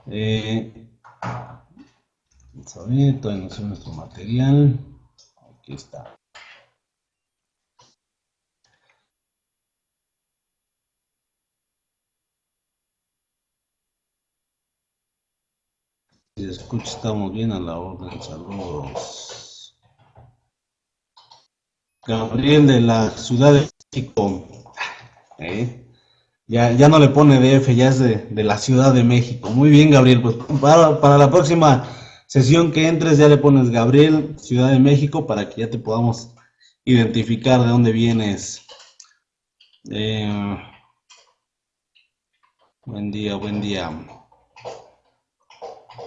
Vamos a ver, todavía no sé nuestro material. Aquí está. Si se escucha, estamos bien a la orden. Saludos. Gabriel de la Ciudad de México. ¿eh? Ya no le pone DF, ya es de la Ciudad de México. Muy bien, Gabriel. Pues para la próxima sesión que entres ya le pones Gabriel, Ciudad de México, para que ya te podamos identificar de dónde vienes. Eh, buen día, buen día.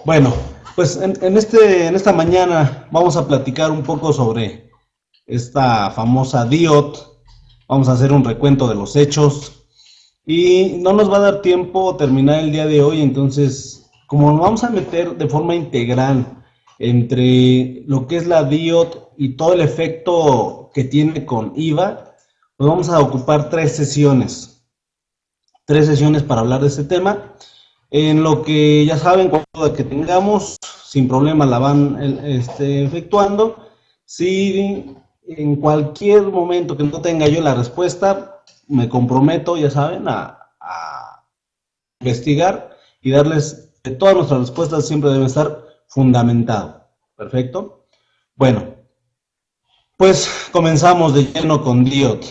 Bueno, pues en esta mañana vamos a platicar un poco sobre esta famosa DIOT. Vamos a hacer un recuento de los hechos y no nos va a dar tiempo terminar el día de hoy, entonces como nos vamos a meter de forma integral entre lo que es la DIOT y todo el efecto que tiene con IVA, pues vamos a ocupar tres sesiones para hablar de este tema. En lo que ya saben, cuando duda que tengamos, sin problema la van efectuando. Si en cualquier momento que no tenga yo la respuesta, me comprometo, ya saben, a investigar y darles que todas nuestras respuestas siempre deben estar fundamentadas. Perfecto. Bueno, pues comenzamos de lleno con DIOT.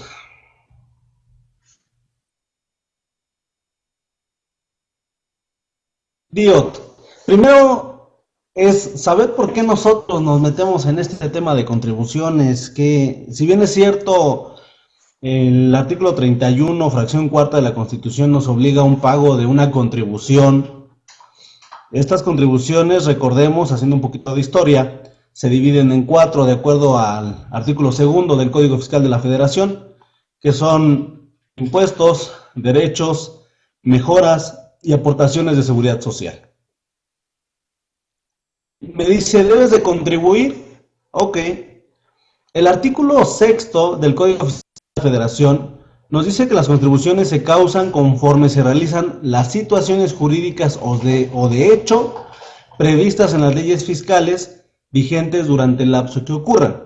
DIOT. Primero es saber por qué nosotros nos metemos en este tema de contribuciones, que si bien es cierto, el artículo 31, fracción cuarta de la Constitución nos obliga a un pago de una contribución. Estas contribuciones, recordemos, haciendo un poquito de historia, se dividen en cuatro de acuerdo al artículo segundo del Código Fiscal de la Federación, que son impuestos, derechos, mejoras y aportaciones de seguridad social. Me dice, ¿debes de contribuir? Ok. El artículo sexto del Código Fiscal de la Federación nos dice que las contribuciones se causan conforme se realizan las situaciones jurídicas o de hecho previstas en las leyes fiscales vigentes durante el lapso que ocurran.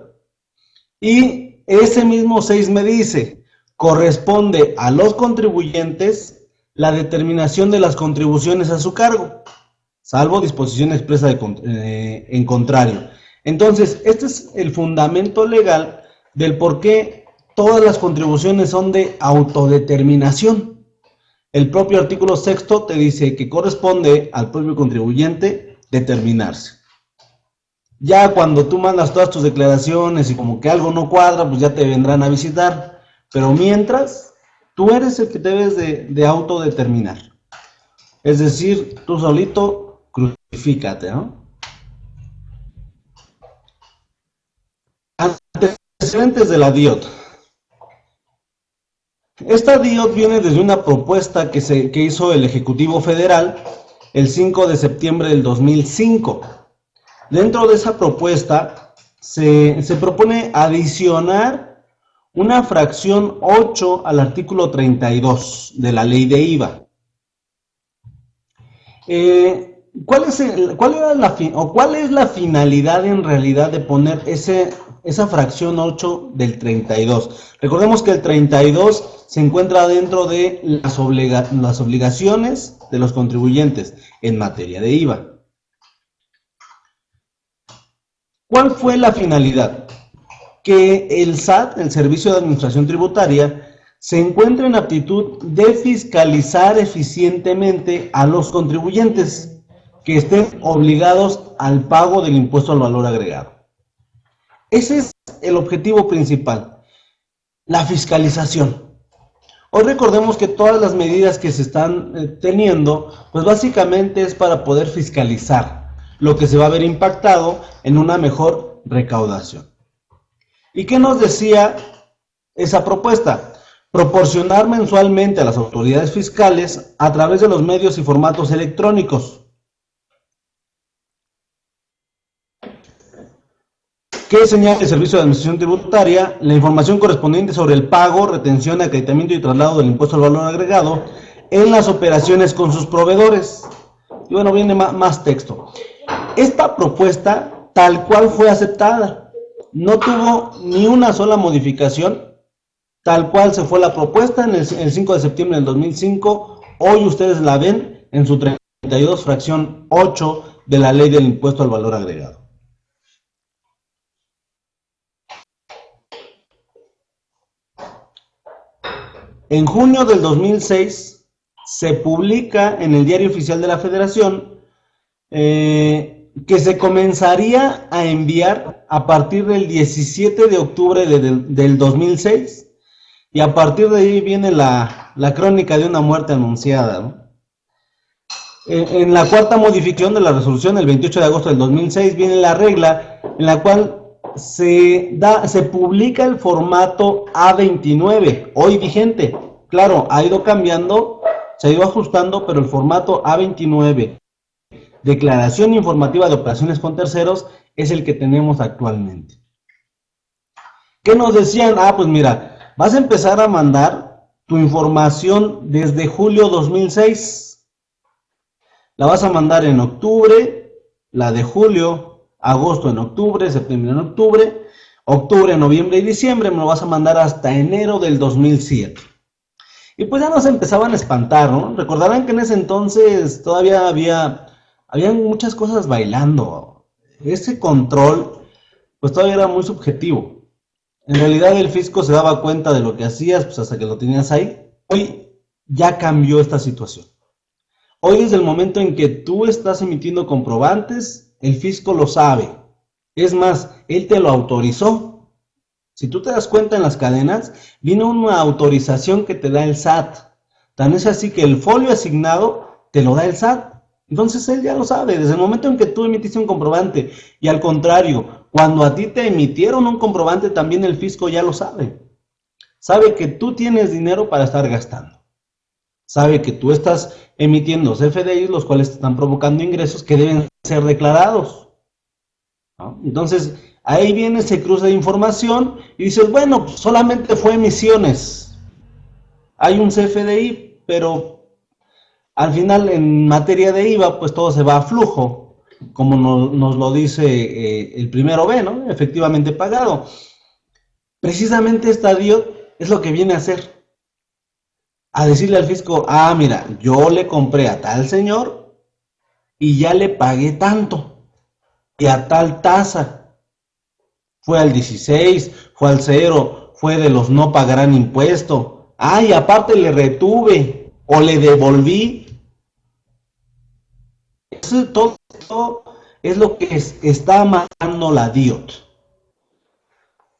Y ese mismo 6 me dice, corresponde a los contribuyentes la determinación de las contribuciones a su cargo, salvo disposición expresa en contrario. Entonces, este es el fundamento legal del por qué todas las contribuciones son de autodeterminación. El propio artículo sexto te dice que corresponde al propio contribuyente determinarse. Ya cuando tú mandas todas tus declaraciones y como que algo no cuadra, pues ya te vendrán a visitar. Pero mientras, tú eres el que debes de autodeterminar. Es decir, tú solito crucifícate, ¿no? Antecedentes de la DIOT. Esta DIOT viene desde una propuesta que hizo el Ejecutivo Federal el 5 de septiembre del 2005. Dentro de esa propuesta se propone adicionar una fracción 8 al artículo 32 de la ley de IVA. ¿Cuál es la finalidad en realidad de poner esa fracción 8 del 32? Recordemos que el 32 se encuentra dentro de las obligaciones de los contribuyentes en materia de IVA. ¿Cuál fue la finalidad? Que el SAT, el Servicio de Administración Tributaria, se encuentre en aptitud de fiscalizar eficientemente a los contribuyentes que estén obligados al pago del impuesto al valor agregado. Ese es el objetivo principal, la fiscalización. Hoy recordemos que todas las medidas que se están teniendo, pues básicamente es para poder fiscalizar, lo que se va a ver impactado en una mejor recaudación. ¿Y qué nos decía esa propuesta? Proporcionar mensualmente a las autoridades fiscales a través de los medios y formatos electrónicos. ¿Qué señala el Servicio de Administración Tributaria? La información correspondiente sobre el pago, retención, acreditamiento y traslado del impuesto al valor agregado en las operaciones con sus proveedores. Y bueno, viene más texto. Esta propuesta tal cual fue aceptada. No tuvo ni una sola modificación. Tal cual se fue la propuesta en el 5 de septiembre del 2005. Hoy ustedes la ven en su 32 fracción 8 de la ley del impuesto al valor agregado. En junio del 2006 se publica en el Diario Oficial de la Federación que se comenzaría a enviar a partir del 17 de octubre del 2006, y a partir de ahí viene la crónica de una muerte anunciada, ¿no? En la cuarta modificación de la resolución, el 28 de agosto del 2006, viene la regla en la cual se publica el formato A29, hoy vigente. Claro, ha ido cambiando, se ha ido ajustando, pero el formato A29, declaración informativa de operaciones con terceros, es el que tenemos actualmente. ¿Qué nos decían? Pues mira, vas a empezar a mandar tu información desde julio 2006. La vas a mandar en octubre, la de julio, agosto en octubre, septiembre en octubre, octubre, noviembre y diciembre me lo vas a mandar hasta enero del 2007. Y pues ya nos empezaban a espantar, ¿no? Recordarán que en ese entonces todavía habían muchas cosas bailando. Ese control, pues todavía era muy subjetivo. En realidad el fisco se daba cuenta de lo que hacías, pues hasta que lo tenías ahí. Hoy ya cambió esta situación. Hoy, desde el momento en que tú estás emitiendo comprobantes, el fisco lo sabe. Es más, él te lo autorizó. Si tú te das cuenta en las cadenas, viene una autorización que te da el SAT. Tan es así que el folio asignado te lo da el SAT. Entonces él ya lo sabe. Desde el momento en que tú emitiste un comprobante, y al contrario, cuando a ti te emitieron un comprobante, también el fisco ya lo sabe. Sabe que tú tienes dinero para estar gastando. Sabe que tú estás emitiendo CFDIs, los cuales te están provocando ingresos que deben ser declarados, ¿no? Entonces, ahí viene ese cruce de información y dices, bueno, pues solamente fue emisiones. Hay un CFDI, pero al final en materia de IVA, pues todo se va a flujo, como nos lo dice el primero B, ¿no? Efectivamente pagado. Precisamente esta DIOT es lo que viene a hacer. A decirle al fisco, mira, yo le compré a tal señor y ya le pagué tanto, y a tal tasa. Fue al 16, fue al 0, fue de los no pagarán impuesto. Y aparte le retuve o le devolví. Eso todo es lo que está mandando la DIOT.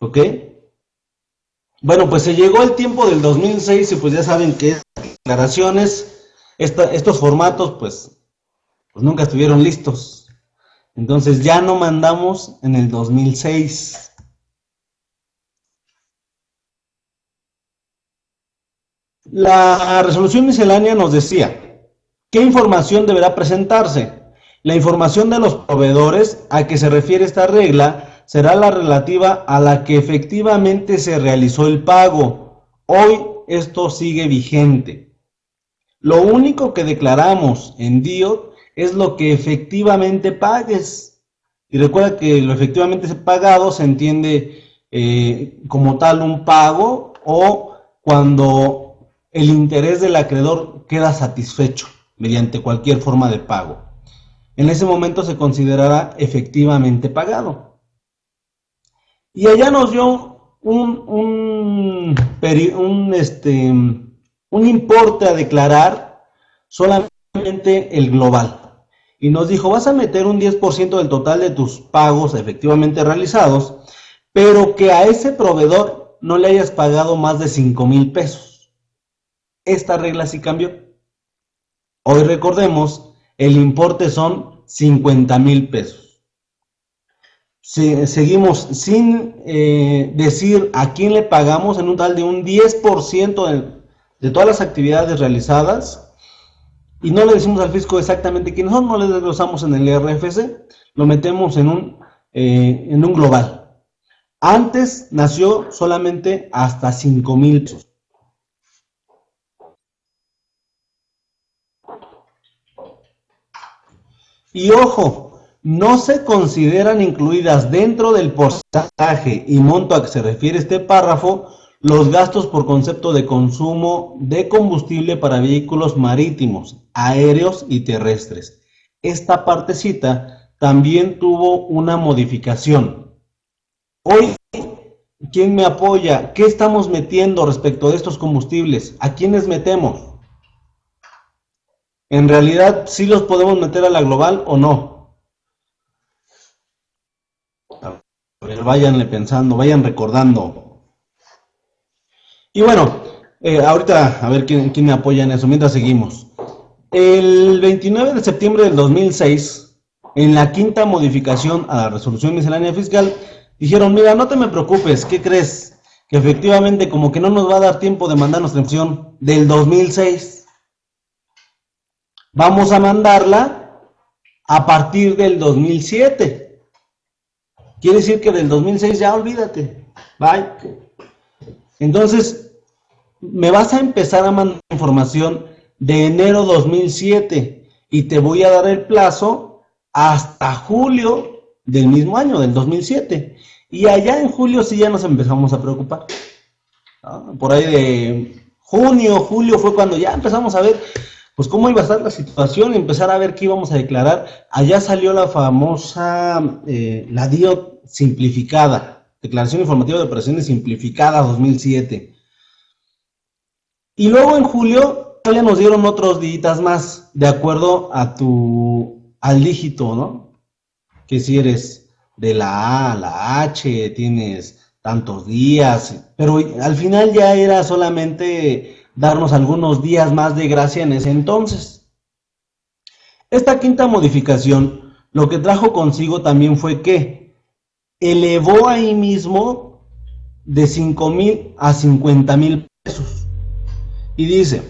¿Ok? Bueno, pues se llegó el tiempo del 2006 y pues ya saben que estas declaraciones, estos formatos, pues nunca estuvieron listos. Entonces ya no mandamos en el 2006. La resolución miscelánea nos decía, ¿qué información deberá presentarse? La información de los proveedores a que se refiere esta regla será la relativa a la que efectivamente se realizó el pago. Hoy esto sigue vigente. Lo único que declaramos en DIOT es lo que efectivamente pagues. Y recuerda que lo efectivamente pagado se entiende como tal un pago, o cuando el interés del acreedor queda satisfecho mediante cualquier forma de pago. En ese momento se considerará efectivamente pagado. Y allá nos dio un importe a declarar, solamente el global. Y nos dijo, vas a meter un 10% del total de tus pagos efectivamente realizados, pero que a ese proveedor no le hayas pagado más de 5,000 pesos. Esta regla sí cambió. Hoy recordemos, el importe son 50,000 pesos. Seguimos sin decir a quién le pagamos, en un total de un 10% de todas las actividades realizadas, y no le decimos al fisco exactamente quiénes son, no le desglosamos en el RFC, lo metemos en un global. Antes nació solamente hasta 5,000 pesos. Y ojo, no se consideran incluidas dentro del porcentaje y monto a que se refiere este párrafo los gastos por concepto de consumo de combustible para vehículos marítimos, aéreos y terrestres. Esta partecita también tuvo una modificación. Hoy, ¿quién me apoya? ¿Qué estamos metiendo respecto de estos combustibles? ¿A quiénes metemos? ¿En realidad sí los podemos meter a la global o no? A ver, váyanle pensando, vayan recordando. Y bueno, ahorita a ver quién me apoya en eso, mientras seguimos. El 29 de septiembre del 2006, en la quinta modificación a la resolución miscelánea fiscal, dijeron, mira, no te me preocupes, ¿qué crees? Que efectivamente como que no nos va a dar tiempo de mandar nuestra información del 2006. Vamos a mandarla a partir del 2007. Quiere decir que del 2006 ya olvídate. Bye. Entonces, me vas a empezar a mandar información de enero 2007 y te voy a dar el plazo hasta julio del mismo año, del 2007. Y allá en julio sí ya nos empezamos a preocupar. ¿No? Por ahí de junio, julio fue cuando ya empezamos a ver pues cómo iba a estar la situación y empezar a ver qué íbamos a declarar. Allá salió la famosa, la DIOT simplificada, Declaración Informativa de Operaciones Simplificada 2007. Y luego en julio todavía nos dieron otros días más, de acuerdo a al dígito, ¿no? Que si eres de la A a la H, tienes tantos días, pero al final ya era solamente darnos algunos días más de gracia en ese entonces. Esta quinta modificación lo que trajo consigo también fue que elevó ahí mismo de 5,000 a 50,000 pesos. Y dice,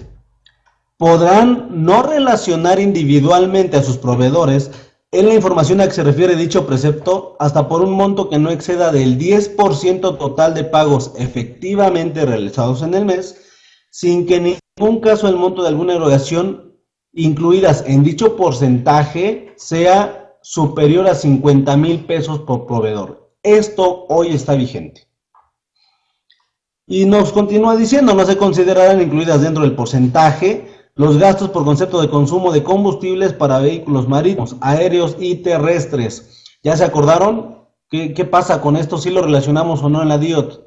podrán no relacionar individualmente a sus proveedores en la información a que se refiere dicho precepto hasta por un monto que no exceda del 10% total de pagos efectivamente realizados en el mes, sin que en ningún caso el monto de alguna erogación incluidas en dicho porcentaje sea superior a 50,000 pesos por proveedor. Esto hoy está vigente. Y nos continúa diciendo, no se considerarán incluidas dentro del porcentaje los gastos por concepto de consumo de combustibles para vehículos marítimos, aéreos y terrestres. ¿Ya se acordaron? ¿Qué pasa con esto? ¿Si lo relacionamos o no en la DIOT?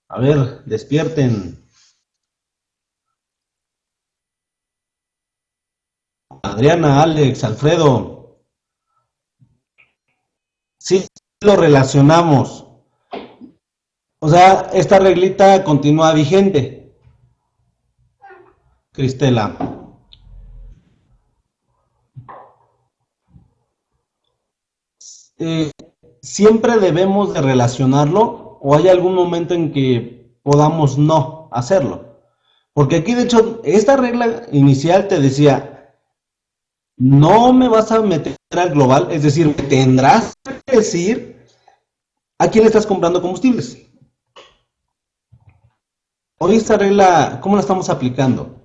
A ver, despierten. Adriana, Alex, Alfredo. Sí lo relacionamos. O sea, esta reglita continúa vigente. Cristela. ¿Siempre debemos de relacionarlo o hay algún momento en que podamos no hacerlo? Porque aquí, de hecho, esta regla inicial te decía, no me vas a meter al global, es decir, tendrás que decir a quién le estás comprando combustibles. Hoy esta regla, ¿cómo la estamos aplicando?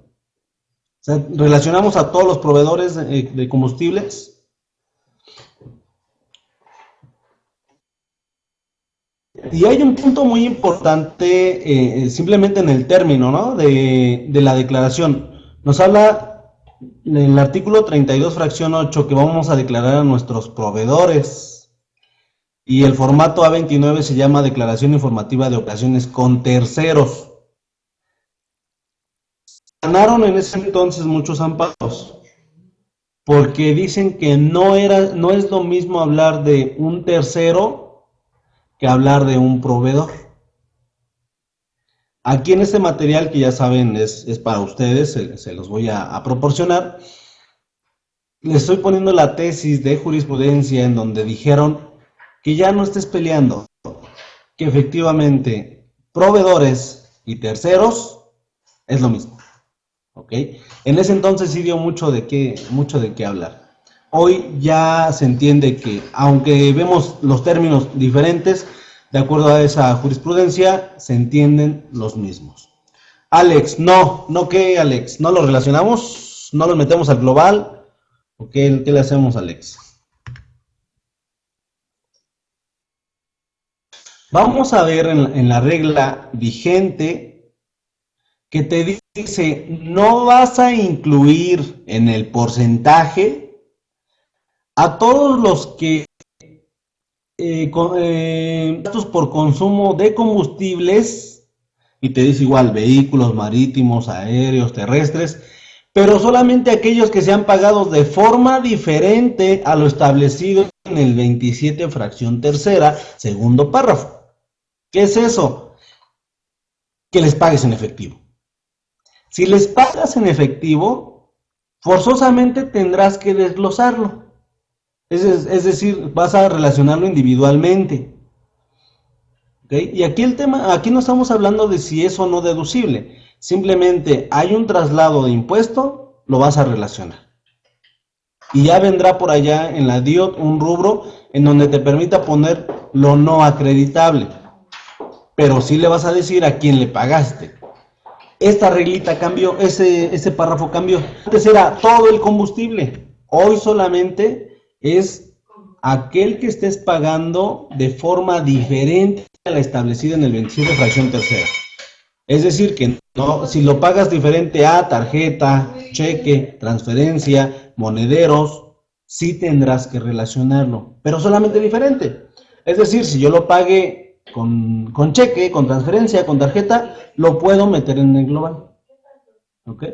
O sea, ¿relacionamos a todos los proveedores de combustibles? Y hay un punto muy importante simplemente en el término, ¿no? de la declaración. Nos habla en el artículo 32, fracción 8, que vamos a declarar a nuestros proveedores. Y el formato A29 se llama Declaración Informativa de Operaciones con Terceros. Ganaron en ese entonces muchos amparos, porque dicen que no es lo mismo hablar de un tercero que hablar de un proveedor. Aquí en este material, que ya saben es para ustedes, se los voy a proporcionar, les estoy poniendo la tesis de jurisprudencia en donde dijeron que ya no estés peleando, que efectivamente proveedores y terceros es lo mismo. ¿Ok? En ese entonces sí dio mucho de qué hablar. Hoy ya se entiende que, aunque vemos los términos diferentes, de acuerdo a esa jurisprudencia, se entienden los mismos. Alex, ¿qué, Alex? ¿No los relacionamos? ¿No los metemos al global? ¿O qué le hacemos, Alex? Vamos a ver en la regla vigente que te dice, no vas a incluir en el porcentaje a todos los que gastos por consumo de combustibles, y te dice igual vehículos marítimos, aéreos, terrestres, pero solamente aquellos que sean pagados de forma diferente a lo establecido en el 27 fracción tercera, segundo párrafo. ¿Qué es eso? Que les pagues en efectivo. Si les pagas en efectivo, forzosamente tendrás que desglosarlo. Es decir, vas a relacionarlo individualmente. ¿Okay? Y aquí el tema, aquí no estamos hablando de si es o no deducible. Simplemente hay un traslado de impuesto, lo vas a relacionar. Y ya vendrá por allá en la DIOT un rubro en donde te permita poner lo no acreditable. Pero sí le vas a decir a quién le pagaste. Esta reglita cambió, ese párrafo cambió. Antes era todo el combustible. Hoy solamente es aquel que estés pagando de forma diferente a la establecida en el 27 fracción tercera. Es decir, que no, si lo pagas diferente a tarjeta, cheque, transferencia, monederos, sí tendrás que relacionarlo, pero solamente diferente. Es decir, si yo lo pague con cheque, con transferencia, con tarjeta, lo puedo meter en el global. ¿Ok?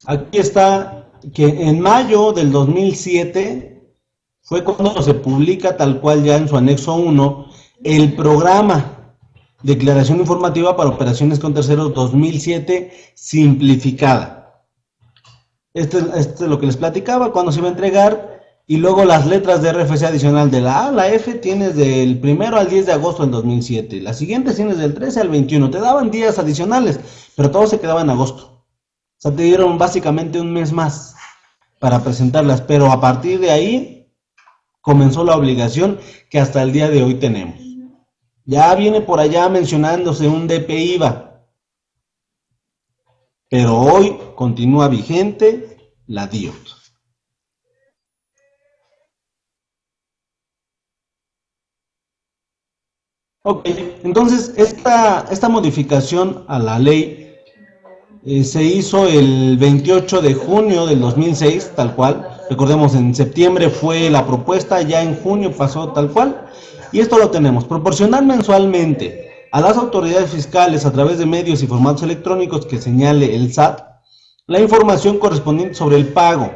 Aquí está que en mayo del 2007 fue cuando se publica tal cual ya en su anexo 1 el programa Declaración Informativa para Operaciones con Terceros 2007 simplificada. Este es lo que les platicaba, cuando se iba a entregar, y luego las letras de RFC adicional de la A a la F tienes del 1 al 10 de agosto del 2007, las siguientes tienes del 13 al 21, te daban días adicionales, pero todo se quedaba en agosto. O sea, te dieron básicamente un mes más para presentarlas, pero a partir de ahí comenzó la obligación que hasta el día de hoy tenemos. Ya viene por allá mencionándose un DP-IVA, pero hoy continúa vigente la DIOT. Ok, entonces esta modificación a la ley se hizo el 28 de junio del 2006, tal cual. Recordemos, en septiembre fue la propuesta, ya en junio pasó tal cual. Y esto lo tenemos, proporcionar mensualmente a las autoridades fiscales a través de medios y formatos electrónicos que señale el SAT la información correspondiente sobre el pago,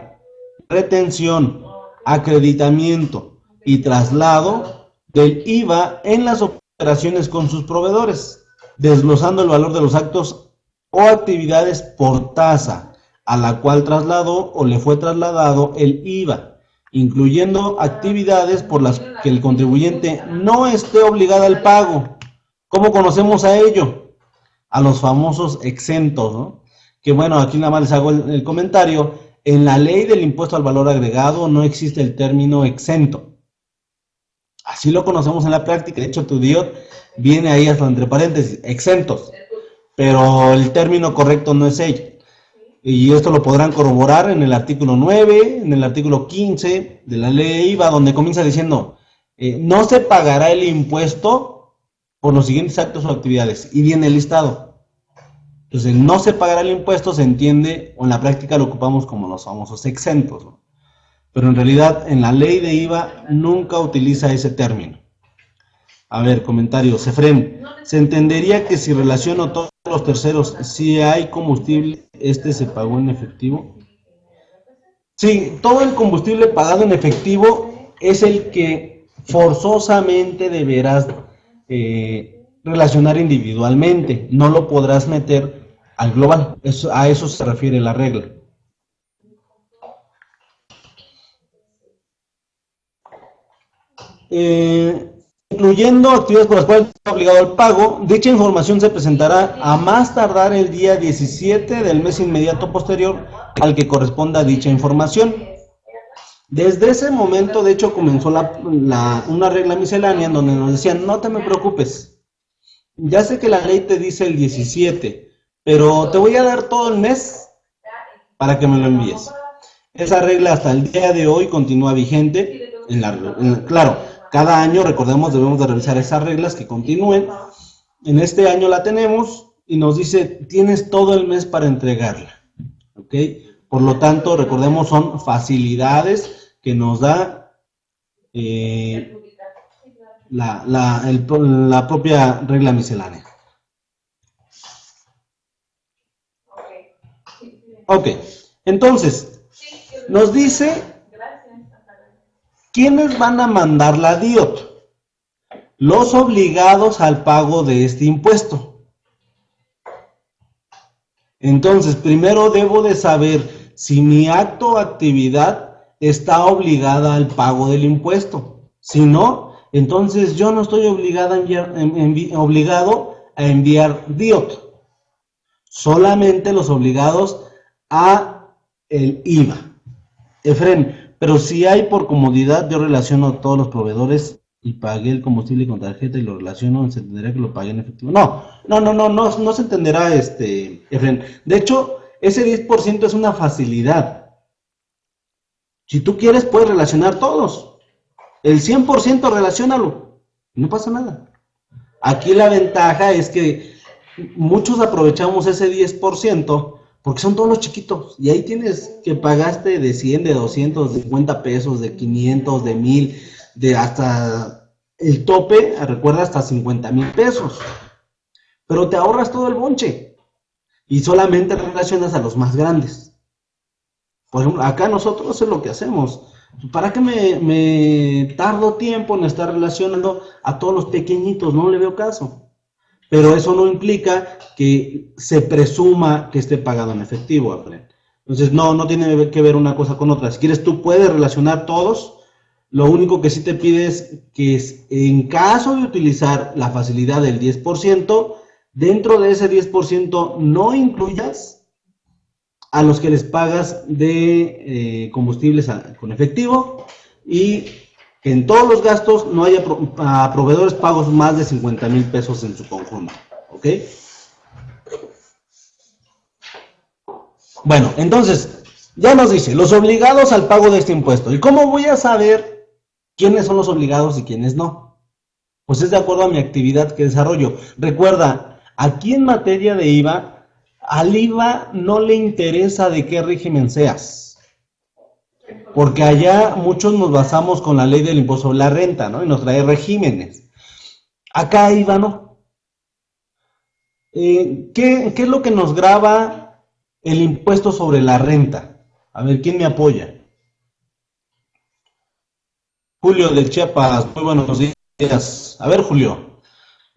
retención, acreditamiento y traslado del IVA en las operaciones con sus proveedores, desglosando el valor de los actos o actividades por tasa a la cual trasladó o le fue trasladado el IVA, incluyendo actividades por las que el contribuyente no esté obligado al pago. ¿Cómo conocemos a ello? A los famosos exentos, ¿no? Que bueno, aquí nada más les hago el comentario. En la ley del impuesto al valor agregado no existe el término exento. Así lo conocemos en la práctica. De hecho, tu DIOT viene ahí hasta entre paréntesis, exentos. Pero el término correcto no es ello. Y esto lo podrán corroborar en el artículo 9, en el artículo 15 de la ley IVA, donde comienza diciendo, no se pagará el impuesto por los siguientes actos o actividades. Y viene el listado. Entonces, no se pagará el impuesto se entiende, o en la práctica lo ocupamos como los famosos exentos, ¿no? Pero en realidad en la ley de IVA nunca utiliza ese término. A ver, comentario, Cefrem, ¿se entendería que si relaciono todos los terceros, si hay combustible, este se pagó en efectivo? Sí, todo el combustible pagado en efectivo es el que forzosamente deberás relacionar individualmente, no lo podrás meter al global, a eso se refiere la regla. Incluyendo actividades por las cuales está obligado al pago, dicha información se presentará a más tardar el día 17 del mes inmediato posterior al que corresponda dicha información. Desde ese momento, de hecho, comenzó una regla miscelánea en donde nos decían, no te me preocupes, Ya sé que la ley te dice el 17, pero te voy a dar todo el mes para que me lo envíes. Esa regla hasta el día de hoy continúa vigente. Claro, cada año, recordemos, debemos de revisar esas reglas que continúen. En este año la tenemos y nos dice, tienes todo el mes para entregarla. ¿Ok? Por lo tanto, recordemos, son facilidades que nos da la propia regla miscelánea. Ok, entonces, nos dice, ¿quiénes van a mandar la DIOT? Los obligados al pago de este impuesto. Entonces, primero debo de saber si mi acto o actividad está obligada al pago del impuesto. Si no, entonces yo no estoy obligado a enviar DIOT. Solamente los obligados a el IVA. Efren, pero si hay por comodidad, yo relaciono a todos los proveedores y pagué el combustible con tarjeta y lo relaciono, se entenderá que lo pagué en efectivo. No se entenderá, Efren. De hecho, ese 10% es una facilidad. Si tú quieres, puedes relacionar todos. El 100% relaciónalo. No pasa nada. Aquí la ventaja es que muchos aprovechamos ese 10% porque son todos los chiquitos. Y ahí tienes que pagaste de 100, de 200, de 50 pesos, de 500, de 1000, de hasta el tope, recuerda, hasta 50,000 pesos. Pero te ahorras todo el bonche y solamente relacionas a los más grandes. Por ejemplo, acá nosotros es lo que hacemos. ¿Para qué me tardo tiempo en estar relacionando a todos los pequeñitos? No le veo caso. Pero eso no implica que se presuma que esté pagado en efectivo, Alfred. Entonces, no tiene que ver una cosa con otra. Si quieres, tú puedes relacionar todos. Lo único que sí te pide es que en caso de utilizar la facilidad del 10%, dentro de ese 10% no incluyas a los que les pagas de combustibles con efectivo y que en todos los gastos no haya a proveedores pagos más de 50,000 pesos en su conjunto. ¿Ok? Bueno, entonces, ya nos dice, los obligados al pago de este impuesto. ¿Y cómo voy a saber quiénes son los obligados y quiénes no? Pues es de acuerdo a mi actividad que desarrollo. Recuerda, aquí en materia de IVA, al IVA no le interesa de qué régimen seas. Porque allá muchos nos basamos con la ley del impuesto sobre la renta, ¿no? Y nos trae regímenes. Acá IVA no. ¿Qué es lo que nos grava el impuesto sobre la renta? A ver, ¿quién me apoya? Julio de Chiapas, muy buenos días. A ver, Julio,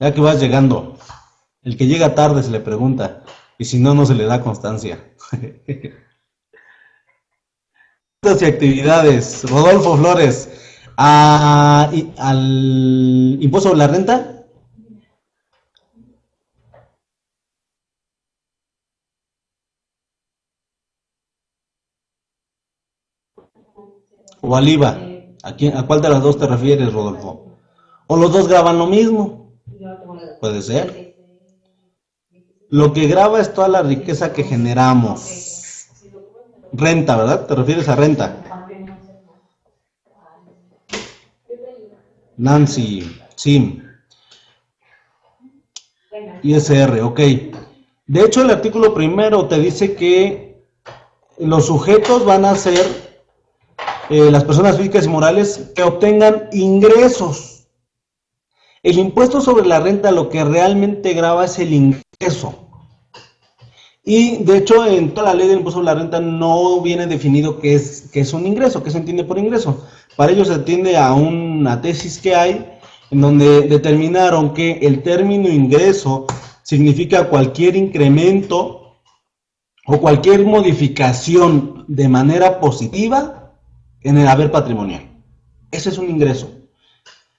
ya que vas llegando. El que llega tarde se le pregunta, y si no, no se le da constancia. Y actividades, Rodolfo Flores, al impuesto sobre la renta. O al IVA. ¿A cuál de las dos te refieres, Rodolfo? ¿O los dos graban lo mismo? Puede ser. Lo que graba es toda la riqueza que generamos. Renta, ¿verdad? ¿Te refieres a renta? Nancy, Sim. ISR, ok. De hecho, el artículo primero te dice que los sujetos van a ser las personas físicas y morales que obtengan ingresos. El impuesto sobre la renta lo que realmente grava es el ingreso. Y de hecho en toda la ley del impuesto sobre la renta no viene definido qué es un ingreso, qué se entiende por ingreso. Para ello se atiende a una tesis que hay en donde determinaron que el término ingreso significa cualquier incremento o cualquier modificación de manera positiva en el haber patrimonial. Ese es un ingreso.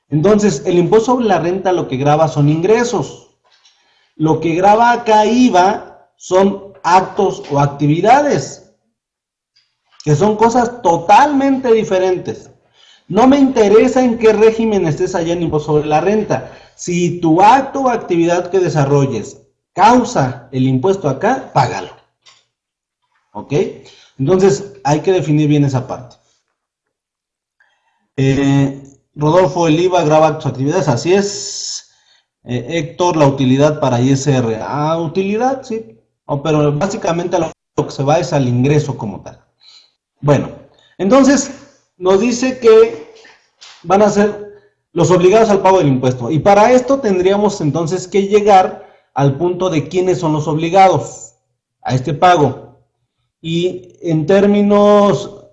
Entonces, el impuesto sobre la renta lo que grava son ingresos. Lo que grava acá IVA son actos o actividades, que son cosas totalmente diferentes. No me interesa en qué régimen estés allá en impuesto sobre la renta. Si tu acto o actividad que desarrolles causa el impuesto acá, págalo. ¿Ok? Entonces, hay que definir bien esa parte. Rodolfo, el IVA grava tus actividades, así es. Héctor, la utilidad para ISR. Ah, utilidad, sí. Pero básicamente lo que se va es al ingreso como tal. Bueno, entonces nos dice que van a ser los obligados al pago del impuesto. Y para esto tendríamos entonces que llegar al punto de quiénes son los obligados a este pago. Y en términos,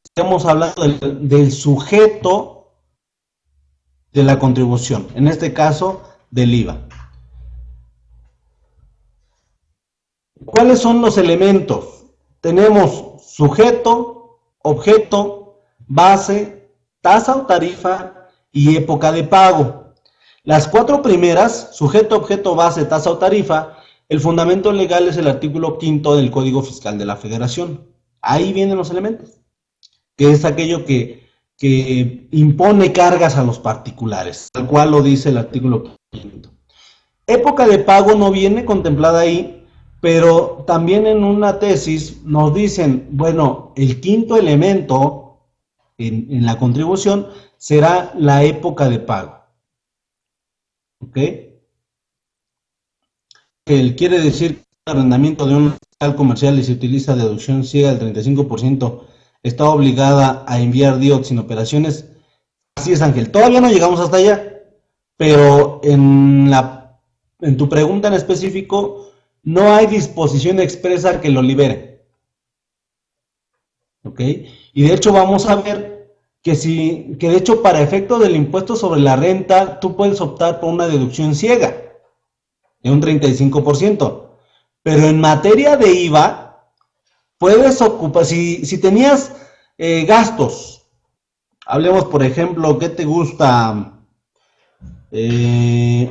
estamos hablando del sujeto de la contribución, en este caso del IVA. ¿Cuáles son los elementos? Tenemos sujeto, objeto, base, tasa o tarifa y época de pago. Las cuatro primeras, sujeto, objeto, base, tasa o tarifa, el fundamento legal es el artículo 5 del Código Fiscal de la Federación. Ahí vienen los elementos, que es aquello que impone cargas a los particulares, tal cual lo dice el artículo 5. Época de pago no viene contemplada ahí, pero también en una tesis nos dicen, bueno, el quinto elemento en la contribución será la época de pago. ¿Ok? Él quiere decir que el arrendamiento de un local comercial y se utiliza deducción ciega del 35%, está obligada a enviar DIOT sin operaciones. Así es, Ángel. Todavía no llegamos hasta allá, pero en tu pregunta en específico, no hay disposición expresa que lo libere. ¿Ok? Y de hecho vamos a ver que de hecho para efecto del impuesto sobre la renta, tú puedes optar por una deducción ciega de un 35%. Pero en materia de IVA, puedes ocupar, si tenías gastos, hablemos por ejemplo, ¿qué te gusta?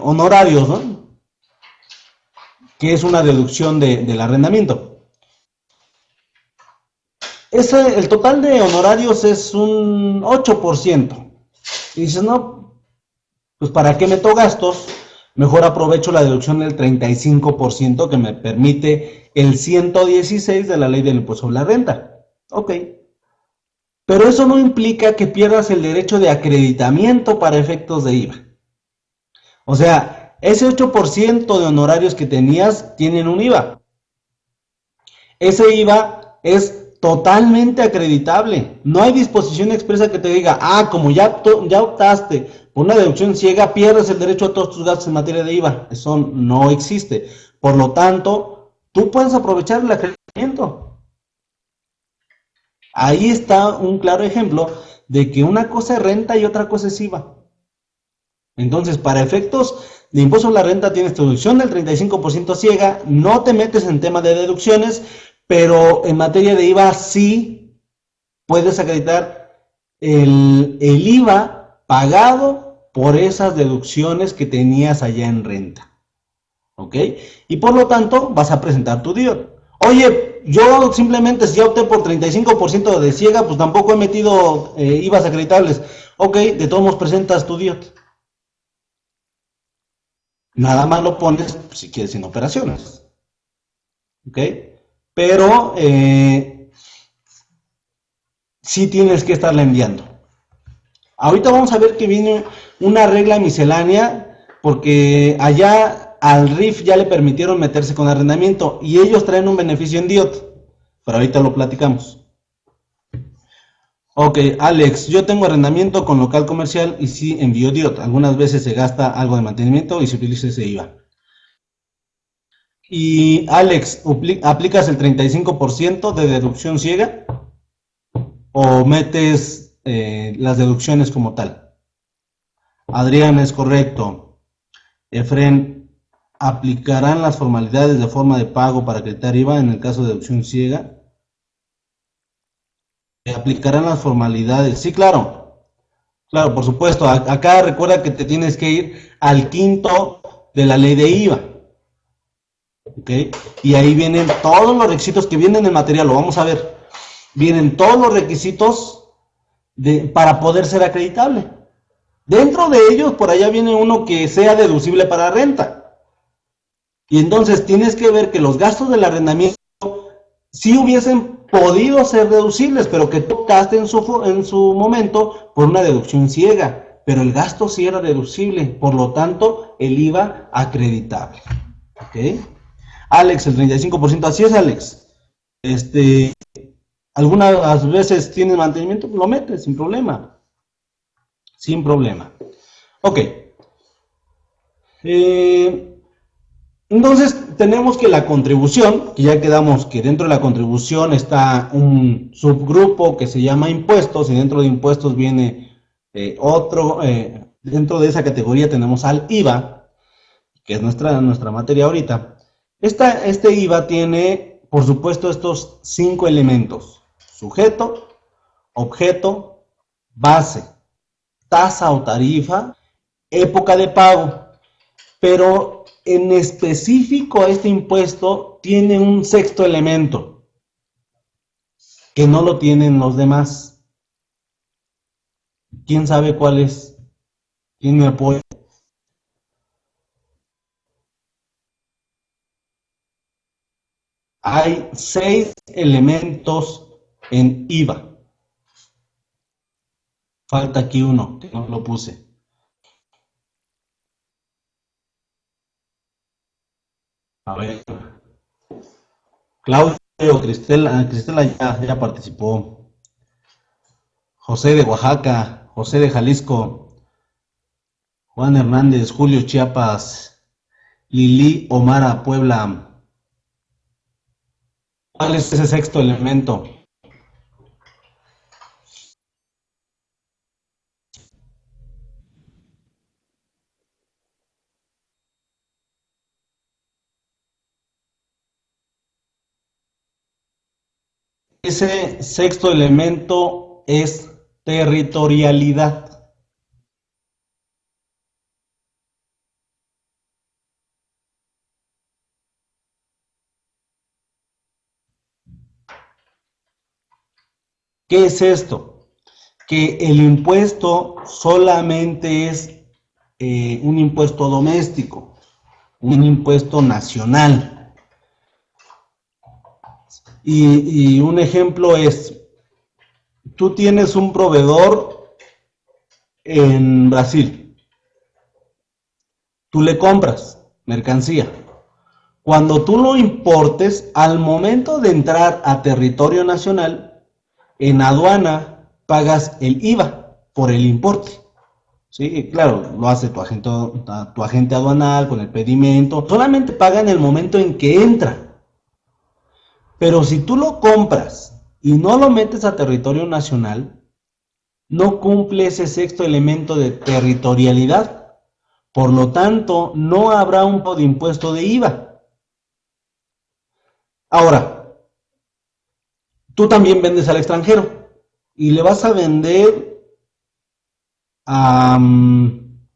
Honorarios, ¿no? Que es una deducción del arrendamiento. El total de honorarios es un 8%. Y dices, no, pues ¿para qué meto gastos? Mejor aprovecho la deducción del 35% que me permite el 116 de la ley del impuesto sobre la renta. Ok. Pero eso no implica que pierdas el derecho de acreditamiento para efectos de IVA. O sea, ese 8% de honorarios que tenías tienen un IVA. Ese IVA es totalmente acreditable. No hay disposición expresa que te diga, como ya optaste por una deducción ciega, pierdes el derecho a todos tus gastos en materia de IVA. Eso no existe. Por lo tanto, tú puedes aprovechar el acreditamiento. Ahí está un claro ejemplo de que una cosa es renta y otra cosa es IVA. Entonces, para efectos de impuesto sobre la renta tienes tu deducción del 35% ciega, no te metes en tema de deducciones, pero en materia de IVA sí puedes acreditar el IVA pagado por esas deducciones que tenías allá en renta. ¿Ok? Y por lo tanto vas a presentar tu DIOT. Oye, yo simplemente si ya opté por 35% de ciega, pues tampoco he metido IVAs acreditables. Ok, de todos modos presentas tu DIOT. Nada más lo pones si quieres sin operaciones. ¿Ok? Pero sí tienes que estarla enviando. Ahorita vamos a ver que viene una regla miscelánea, porque allá al RIF ya le permitieron meterse con arrendamiento y ellos traen un beneficio en DIOT. Pero ahorita lo platicamos. Ok, Alex, yo tengo arrendamiento con local comercial y sí envío DIOT. Algunas veces se gasta algo de mantenimiento y se utiliza ese IVA. Y Alex, ¿aplicas el 35% de deducción ciega o metes las deducciones como tal? Adrián, es correcto. Efren, ¿aplicarán las formalidades de forma de pago para acreditar IVA en el caso de deducción ciega? ¿Aplicarán las formalidades? Sí, claro. Claro, por supuesto. Acá recuerda que te tienes que ir al 5 de la ley de IVA. ¿Ok? Y ahí vienen todos los requisitos que vienen en el material, lo vamos a ver. Vienen todos los requisitos para poder ser acreditable. Dentro de ellos, por allá viene uno que sea deducible para renta. Y entonces tienes que ver que los gastos del arrendamiento sí hubiesen podido ser deducibles, pero que tocaste en su momento por una deducción ciega. Pero el gasto sí era deducible, por lo tanto, el IVA acreditable. ¿Ok? Alex, el 35%, así es, Alex. Algunas veces tienes mantenimiento, lo metes sin problema. Sin problema. Ok. Entonces tenemos que la contribución, que ya quedamos que dentro de la contribución está un subgrupo que se llama impuestos, y dentro de impuestos viene otro, dentro de esa categoría tenemos al IVA, que es nuestra materia ahorita. Este IVA tiene, por supuesto, estos 5 elementos: sujeto, objeto, base, tasa o tarifa, época de pago. Pero en específico este impuesto tiene un sexto elemento que no lo tienen los demás. ¿Quién sabe cuál es? ¿Quién me apoya? Hay 6 elementos en IVA. Falta aquí uno, que no lo puse. A ver. Claudio, Cristela ya participó. José de Oaxaca, José de Jalisco, Juan Hernández, Julio Chiapas, Lili Omara, Puebla. ¿Cuál es ese sexto elemento? Ese sexto elemento es territorialidad. ¿Qué es esto? Que el impuesto solamente es un impuesto doméstico, un impuesto nacional. Y un ejemplo es, tú tienes un proveedor en Brasil, tú le compras mercancía. Cuando tú lo importes, al momento de entrar a territorio nacional, en aduana pagas el IVA por el importe. Sí, claro, lo hace tu agente aduanal con el pedimento. Solamente paga en el momento en que entra. Pero si tú lo compras y no lo metes a territorio nacional, no cumple ese sexto elemento de territorialidad. Por lo tanto, no habrá un tipo de impuesto de IVA. Ahora, tú también vendes al extranjero y le vas a vender a...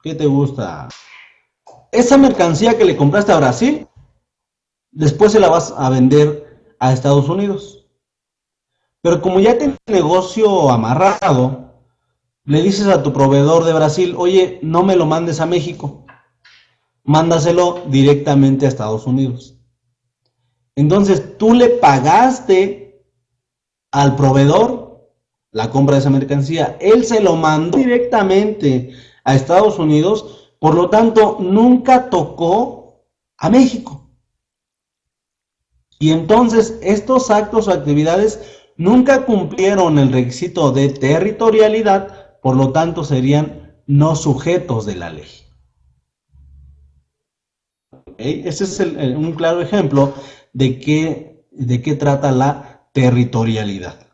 ¿qué te gusta? Esa mercancía que le compraste a Brasil, después se la vas a vender a Estados Unidos. Pero como ya tienes el negocio amarrado, le dices a tu proveedor de Brasil, oye, no me lo mandes a México, mándaselo directamente a Estados Unidos. Entonces tú le pagaste al proveedor la compra de esa mercancía, él se lo mandó directamente a Estados Unidos, por lo tanto nunca tocó a México. Y entonces estos actos o actividades nunca cumplieron el requisito de territorialidad, por lo tanto serían no sujetos de la ley. ¿Okay? Ese es un claro ejemplo de qué trata la territorialidad.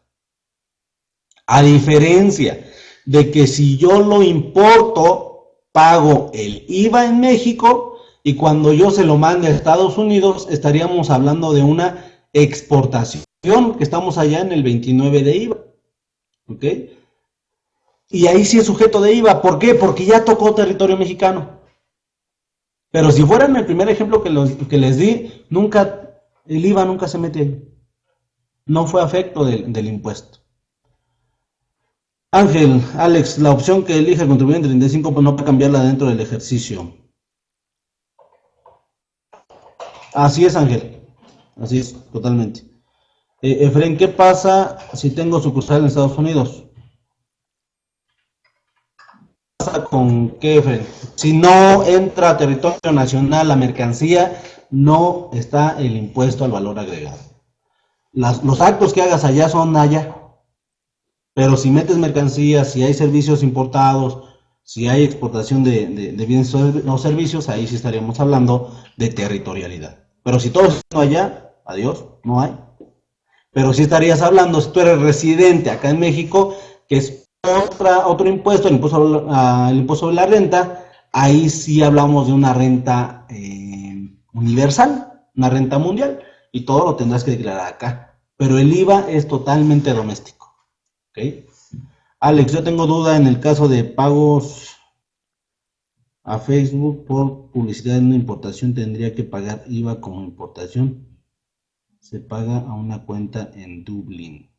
A diferencia de que si yo lo importo, pago el IVA en México, y cuando yo se lo mande a Estados Unidos, estaríamos hablando de una exportación, que estamos allá en el 29 de IVA. ¿Ok? Y ahí sí es sujeto de IVA. ¿Por qué? Porque ya tocó territorio mexicano. Pero si fuera en el primer ejemplo que les di, el IVA nunca se mete ahí. No fue afecto del impuesto. Ángel, Alex, la opción que elija el contribuyente 35, pues no va a cambiarla dentro del ejercicio. Así es, Ángel. Así es, totalmente. Efren, ¿qué pasa si tengo sucursal en Estados Unidos? ¿Qué pasa con qué, Efren? Si no entra a territorio nacional la mercancía, no está el impuesto al valor agregado. Los actos que hagas allá son allá. Pero si metes mercancías, si hay servicios importados, si hay exportación de bienes o servicios, ahí sí estaríamos hablando de territorialidad. Pero si todo está allá, adiós, no hay. Pero sí estarías hablando, si tú eres residente acá en México, que es otro impuesto, el impuesto sobre la renta, ahí sí hablamos de una renta universal, una renta mundial, y todo lo tendrás que declarar acá. Pero el IVA es totalmente doméstico. ¿Okay? Alex, yo tengo duda en el caso de pagos a Facebook por publicidad en una importación, ¿tendría que pagar IVA como importación? Se paga a una cuenta en Dublín.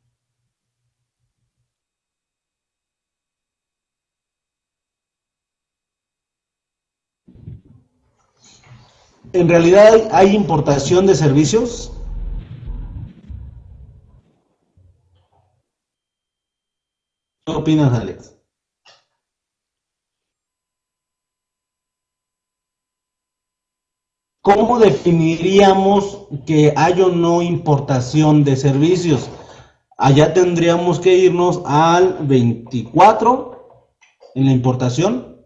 En realidad hay importación de servicios. ¿Qué opinas, Alex? ¿Cómo definiríamos que hay o no importación de servicios? Allá tendríamos que irnos al 24 en la importación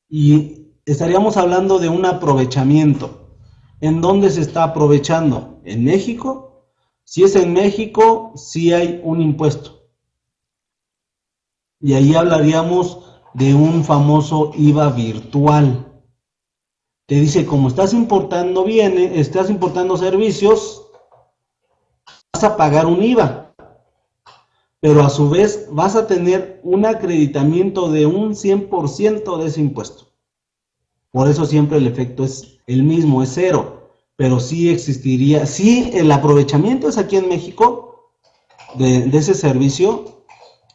y estaríamos hablando de un aprovechamiento. ¿En dónde se está aprovechando? ¿En México? Si es en México, sí hay un impuesto. Y ahí hablaríamos de un famoso IVA virtual. Te dice, como estás importando bienes, estás importando servicios, vas a pagar un IVA, pero a su vez vas a tener un acreditamiento de un 100% de ese impuesto. Por eso siempre el efecto es el mismo, es cero, pero sí existiría, sí el aprovechamiento es aquí en México de ese servicio,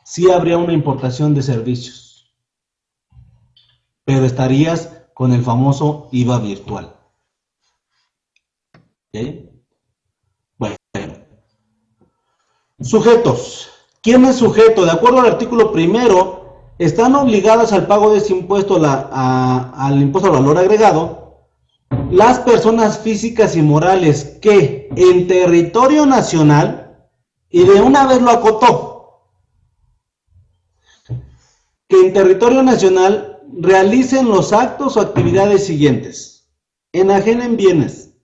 sí habría una importación de servicios, pero estarías con el famoso IVA virtual. ¿Okay? Bueno, sujetos. ¿Quién es sujeto? De acuerdo al artículo primero, están obligadas al pago de ese impuesto al impuesto al valor agregado las personas físicas y morales que en territorio nacional, y de una vez lo acotó, que en territorio nacional realicen los actos o actividades siguientes: enajenen bienes,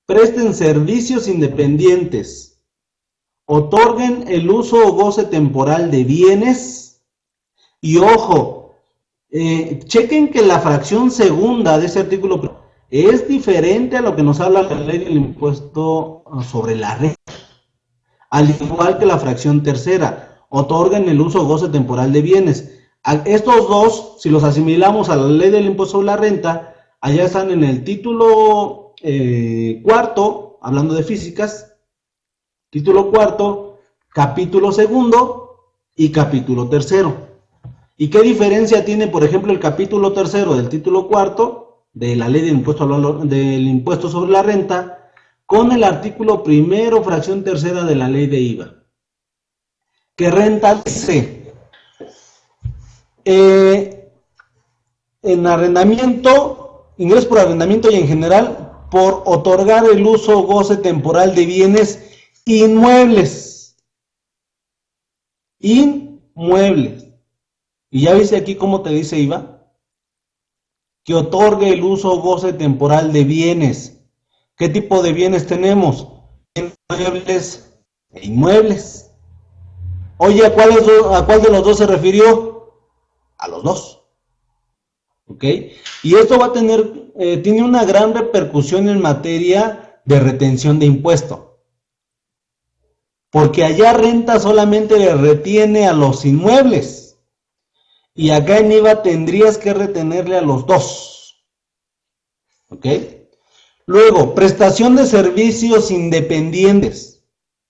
presten servicios independientes, otorguen el uso o goce temporal de bienes, y ojo, chequen que la fracción segunda de ese artículo es diferente a lo que nos habla la ley del impuesto sobre la renta, al igual que la fracción tercera, otorguen el uso o goce temporal de bienes. Estos dos, si los asimilamos a la ley del impuesto sobre la renta, allá están en el título cuarto, hablando de físicas, título cuarto, capítulo segundo y capítulo tercero. ¿Y qué diferencia tiene, por ejemplo, el capítulo tercero del título cuarto de la ley del impuesto sobre la renta con el artículo primero, fracción tercera de la ley de IVA? Que renta dice, en arrendamiento, ingresos por arrendamiento y en general por otorgar el uso o goce temporal de bienes inmuebles. Inmuebles. Y ya viste aquí cómo te dice IVA, que otorgue el uso o goce temporal de bienes. ¿Qué tipo de bienes tenemos? Inmuebles e inmuebles. Oye, ¿a cuál de los dos se refirió? A los dos. ¿Ok? Y esto va a tener, tiene una gran repercusión en materia de retención de impuesto. Porque allá renta solamente le retiene a los inmuebles. Y acá en IVA tendrías que retenerle a los dos. ¿Ok? Luego, prestación de servicios independientes.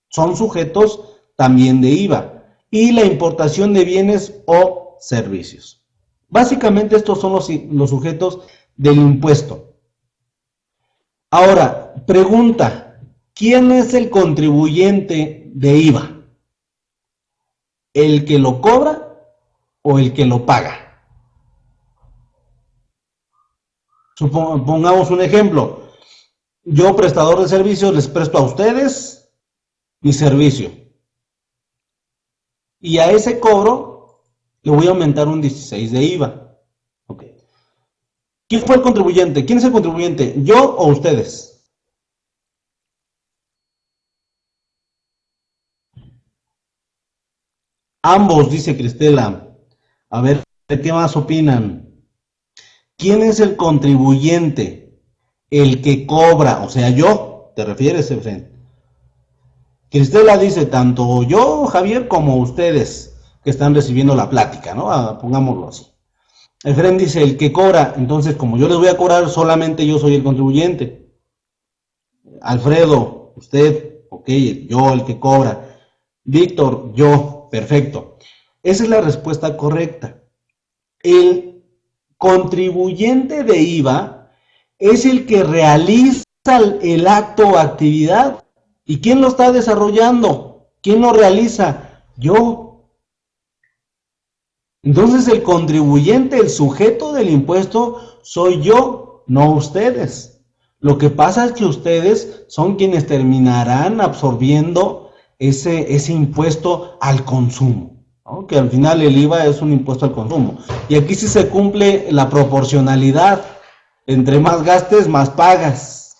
Son sujetos también de IVA. y la importación de bienes o servicios. Básicamente estos son los sujetos del impuesto. Ahora, pregunta, ¿quién es el contribuyente de IVA? ¿El que lo cobra o el que lo paga? Pongamos un ejemplo. Yo, prestador de servicios, les presto a ustedes mi servicio. Y a ese cobro le voy a aumentar un 16 de IVA. Okay. ¿Quién fue el contribuyente? ¿Quién es el contribuyente? ¿Yo o ustedes? Ambos, dice Cristela. A ver, ¿qué más opinan? ¿Quién es el contribuyente? El que cobra, o sea, yo, ¿te refieres, Efren? Cristela dice, tanto yo, Javier, como ustedes que están recibiendo la plática, ¿no? Pongámoslo así. Efren dice, el que cobra, entonces como yo les voy a cobrar, solamente yo soy el contribuyente. Alfredo, usted, ok, yo el que cobra. Víctor, yo, perfecto. Esa es la respuesta correcta. El contribuyente de IVA es el que realiza el acto o actividad. ¿Y quién lo está desarrollando? ¿Quién lo realiza? Yo. Entonces el contribuyente, el sujeto del impuesto, soy yo, no ustedes. Lo que pasa es que ustedes son quienes terminarán absorbiendo ese impuesto al consumo, ¿no? Que al final el IVA es un impuesto al consumo. Y aquí sí se cumple la proporcionalidad. Entre más gastes, más pagas.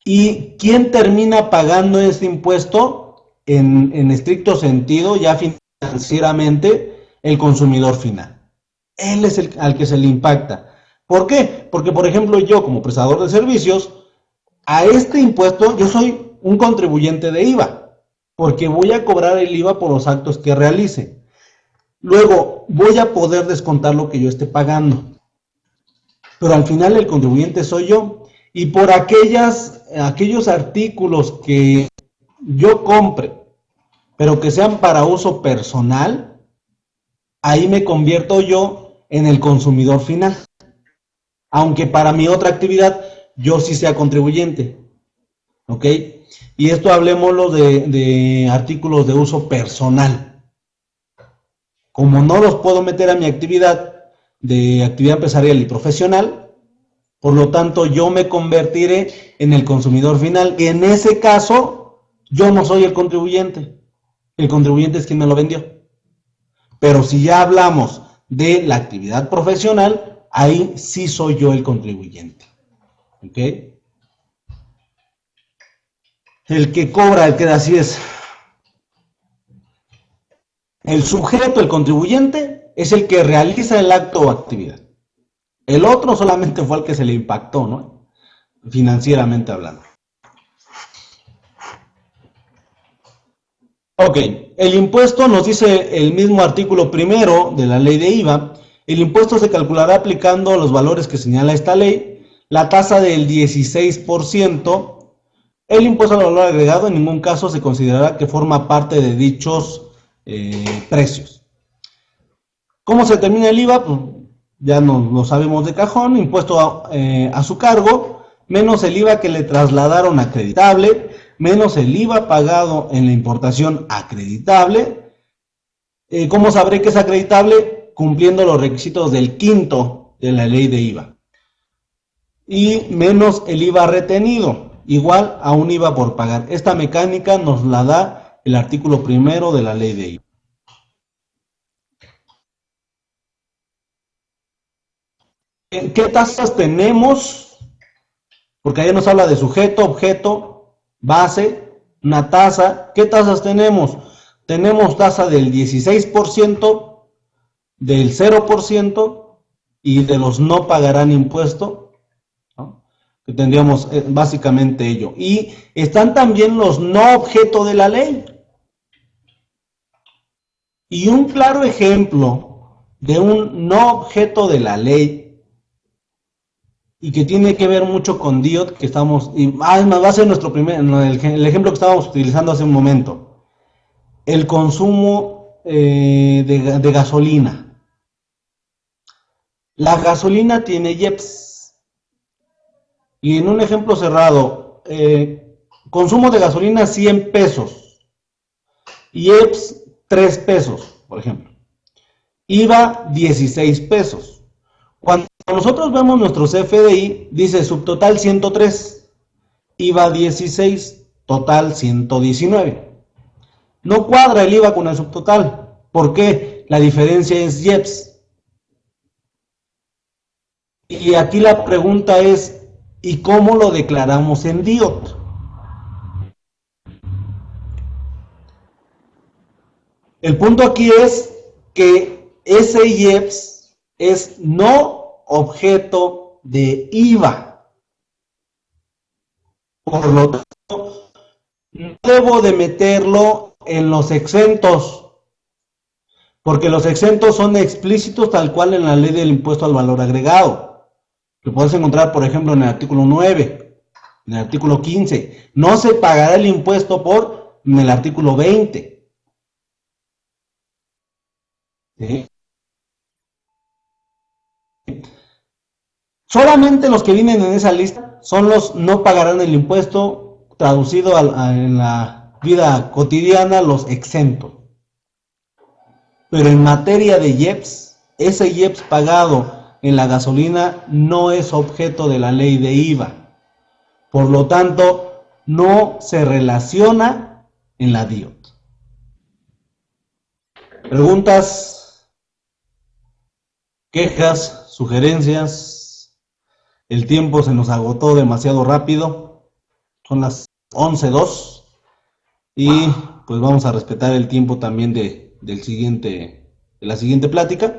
¿Y quién termina pagando este impuesto en estricto sentido, ya financieramente? El consumidor final. Él es al que se le impacta. ¿Por qué? Porque, por ejemplo, yo como prestador de servicios, a este impuesto yo soy un contribuyente de IVA, porque voy a cobrar el IVA por los actos que realice. Luego voy a poder descontar lo que yo esté pagando. Pero al final el contribuyente soy yo. Y por aquellos artículos que yo compre, pero que sean para uso personal, ahí me convierto yo en el consumidor final. Aunque para mi otra actividad yo sí sea contribuyente. ¿Ok? Y esto hablemoslo de artículos de uso personal. Como no los puedo meter a mi actividad de actividad empresarial y profesional, por lo tanto, yo me convertiré en el consumidor final. En ese caso, yo no soy el contribuyente. El contribuyente es quien me lo vendió. Pero si ya hablamos de la actividad profesional, ahí sí soy yo el contribuyente. ¿Ok? El que cobra, el que así es. El sujeto, el contribuyente, es el que realiza el acto o actividad. El otro solamente fue el que se le impactó, ¿no? Financieramente hablando. Ok, el impuesto nos dice el mismo artículo primero de la ley de IVA. El impuesto se calculará aplicando los valores que señala esta ley, la tasa del 16%. El impuesto al valor agregado en ningún caso se considerará que forma parte de dichos precios. ¿Cómo se determina el IVA? Pues ya lo sabemos de cajón, impuesto a su cargo, menos el IVA que le trasladaron acreditable, menos el IVA pagado en la importación acreditable. ¿Cómo sabré que es acreditable? Cumpliendo los requisitos del quinto de la ley de IVA. Y menos el IVA retenido, igual a un IVA por pagar. Esta mecánica nos la da el artículo primero de la ley de IVA. ¿Qué tasas tenemos? Porque ahí nos habla de sujeto, objeto, base, una tasa. ¿Qué tasas tenemos? Tenemos tasa del 16%, del 0% y de los no pagarán impuesto, ¿no? Que tendríamos básicamente ello. Y están también los no objeto de la ley. Y un claro ejemplo de un no objeto de la ley y que tiene que ver mucho con DIOT, que estamos, y va a ser nuestro el ejemplo que estábamos utilizando hace un momento. el consumo de gasolina. La gasolina tiene IEPS. Y en un ejemplo cerrado, consumo de gasolina 100 pesos. IEPS 3 pesos, por ejemplo. IVA 16 pesos. Cuando nosotros vemos nuestro CFDI, dice subtotal 103, IVA 16, total 119. No cuadra el IVA con el subtotal. ¿Por qué? La diferencia es IEPS. Y aquí la pregunta es, ¿y cómo lo declaramos en DIOT? El punto aquí es que ese IEPS es no objeto de IVA. Por lo tanto, no debo de meterlo en los exentos, porque los exentos son explícitos tal cual en la ley del impuesto al valor agregado, que puedes encontrar, por ejemplo, en el artículo 9, en el artículo 15. No se pagará el impuesto en el artículo 20. ¿Sí? Solamente los que vienen en esa lista son los no pagarán el impuesto, traducido en la vida cotidiana, los exentos. Pero en materia de IEPS, ese IEPS pagado en la gasolina no es objeto de la ley de IVA. Por lo tanto, no se relaciona en la DIOT. ¿Preguntas? ¿Quejas? ¿Sugerencias? El tiempo se nos agotó demasiado rápido. Son las 11:02 y pues vamos a respetar el tiempo también de la siguiente plática.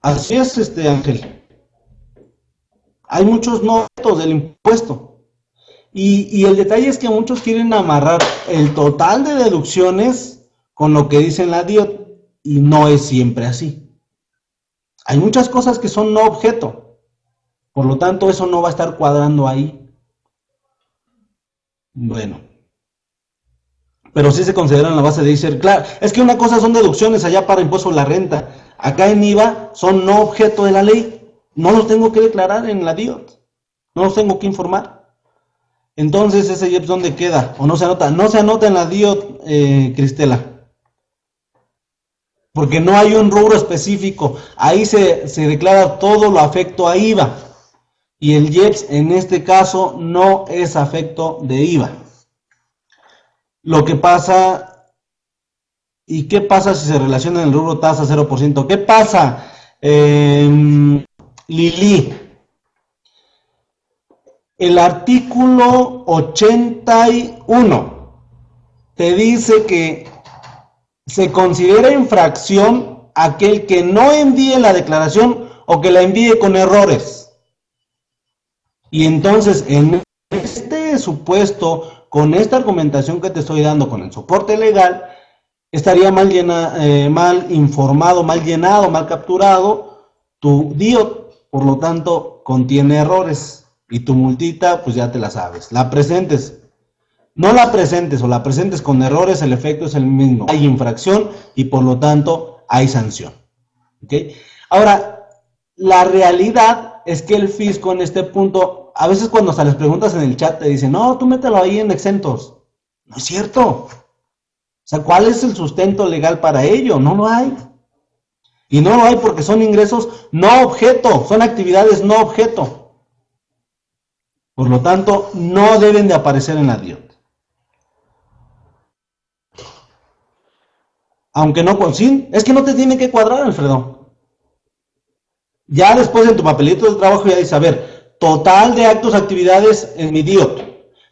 Así es, Ángel. Hay muchos no objetos del impuesto. Y el detalle es que muchos quieren amarrar el total de deducciones con lo que dice la DIOT, y no es siempre así. Hay muchas cosas que son no objeto, por lo tanto eso no va a estar cuadrando ahí. Bueno, pero sí se considera en la base de ISER. Claro, es que una cosa son deducciones allá para impuesto a la renta, acá en IVA son no objeto de la ley, no los tengo que declarar en la DIOT, no los tengo que informar. Entonces, ese IEPS, ¿dónde queda? ¿O no se anota? No se anota en la DIOT, Cristela, porque no hay un rubro específico. Ahí se declara todo lo afecto a IVA. Y el IEPS, en este caso, no es afecto de IVA. Lo que pasa, ¿y qué pasa si se relaciona en el rubro tasa 0%? ¿Qué pasa, Lili? El artículo 81 te dice que se considera infracción aquel que no envíe la declaración o que la envíe con errores. Y entonces, en este supuesto, con esta argumentación que te estoy dando, con el soporte legal, estaría mal informado, mal llenado, mal capturado tu DIOT, por lo tanto, contiene errores. Y tu multita, pues ya te la sabes. La presentes, no la presentes o la presentes con errores, el efecto es el mismo. Hay infracción y por lo tanto hay sanción. ¿Okay? Ahora, la realidad es que el fisco en este punto, a veces cuando se les preguntas en el chat, te dicen, no, tú mételo ahí en exentos. No es cierto. O sea, ¿cuál es el sustento legal para ello? No lo hay. Y no lo hay porque son ingresos no objeto, son actividades no objeto. Por lo tanto, no deben de aparecer en la DIOT. Aunque no consiguen, es que no te tiene que cuadrar, Alfredo. Ya después en tu papelito de trabajo ya dice, a ver, total de actos, actividades en mi DIOT,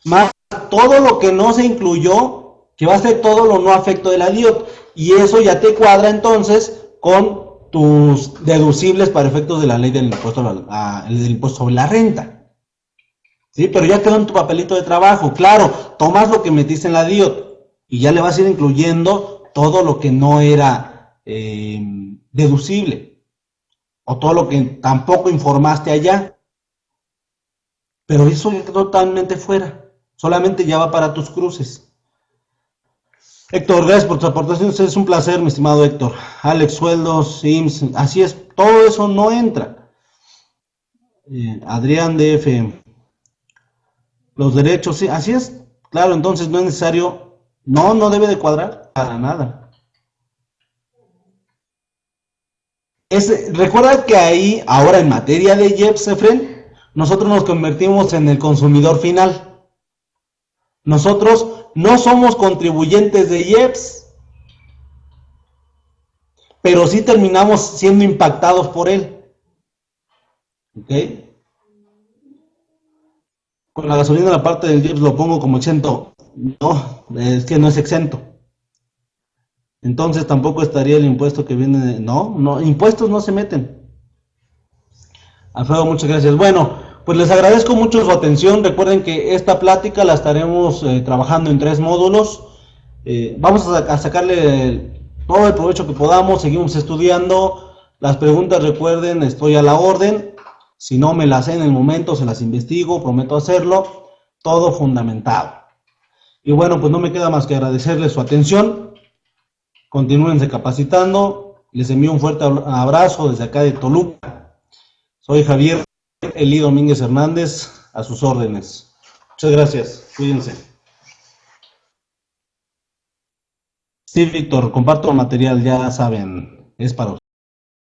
más todo lo que no se incluyó, que va a ser todo lo no afecto de la DIOT, y eso ya te cuadra entonces con tus deducibles para efectos de la ley del impuesto sobre la renta. Sí, pero ya quedó en tu papelito de trabajo. Claro, tomas lo que metiste en la DIOT y ya le vas a ir incluyendo todo lo que no era deducible o todo lo que tampoco informaste allá. Pero eso ya quedó totalmente fuera. Solamente ya va para tus cruces. Héctor, gracias por tus aportaciones, es un placer, mi estimado Héctor. Alex, sueldos, Sims, así es, todo eso no entra. Adrián DF, los derechos, sí, así es. Claro, entonces no es necesario, no debe de cuadrar para nada. Recuerda que ahí, ahora en materia de IEPS, Efren, nosotros nos convertimos en el consumidor final. Nosotros no somos contribuyentes de IEPS, pero sí terminamos siendo impactados por él. ¿Ok? Con la gasolina la parte del IEPS lo pongo como exento. No, es que no es exento. Entonces tampoco estaría el impuesto que viene de... No, impuestos no se meten. Alfredo, muchas gracias. Bueno, pues les agradezco mucho su atención. Recuerden que esta plática la estaremos trabajando en 3 módulos. Vamos a sacarle todo el provecho que podamos. Seguimos estudiando. Las preguntas, recuerden, estoy a la orden. Si no me las sé en el momento, se las investigo. Prometo hacerlo. Todo fundamentado. Y bueno, pues no me queda más que agradecerles su atención. Continúense capacitando. Les envío un fuerte abrazo desde acá de Toluca. Soy Javier Elí Domínguez Hernández, a sus órdenes. Muchas gracias, cuídense. Sí, Víctor, comparto material, ya saben, es para